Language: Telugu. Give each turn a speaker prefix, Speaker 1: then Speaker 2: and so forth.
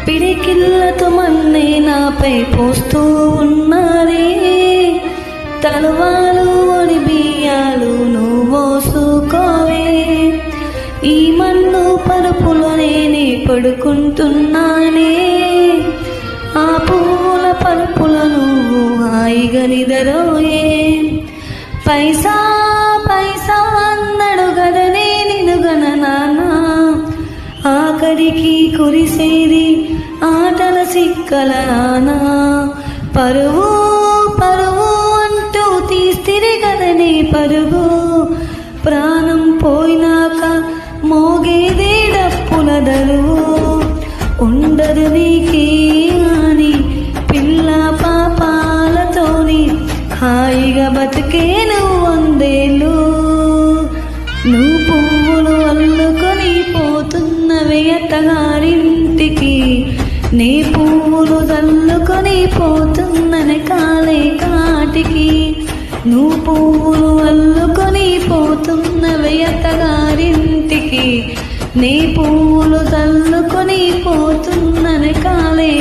Speaker 1: పిడికిళ్ళతో మన్నే నాపై పోస్తూ ఉన్నారే, తలవాలు ఒడి బియ్యాలు నువ్వు మోసుకోవే. ఈ మన్ను పరుపులో నేనే పడుకుంటున్నానే, ఆ పూల పరుపులో నువ్వు హాయిగా నిదరోయే. పైసా పైసా అన్నడు గదనే నిన్ను గన నాన్న, ఆఖరికి కురిసేది ఆటల సిక్కల నాన్న. పరువు పరువు అంటూ తీస్తిరి గదనే పరుగు, ప్రాణం పోయినాక మోగేదే డప్పుల దరువు. ఉండదు నీకే అని పిల్ల పాపాలతోని హాయిగా బతికే నువ్వు 100 ఏళ్ళు. నువ్వు పువ్వులు అల్లుకొని పోతున్నవే అత్తగారింటికి, నీ పువ్వులు చల్లుకొని పోతున్ననే కాలే కాటికి. నువ్వు పువ్వులు అల్లుకొని పోతున్నవే అత్తగారింటికి, నీ పువ్వులు చల్లుకొని పోతున్ననే కాలే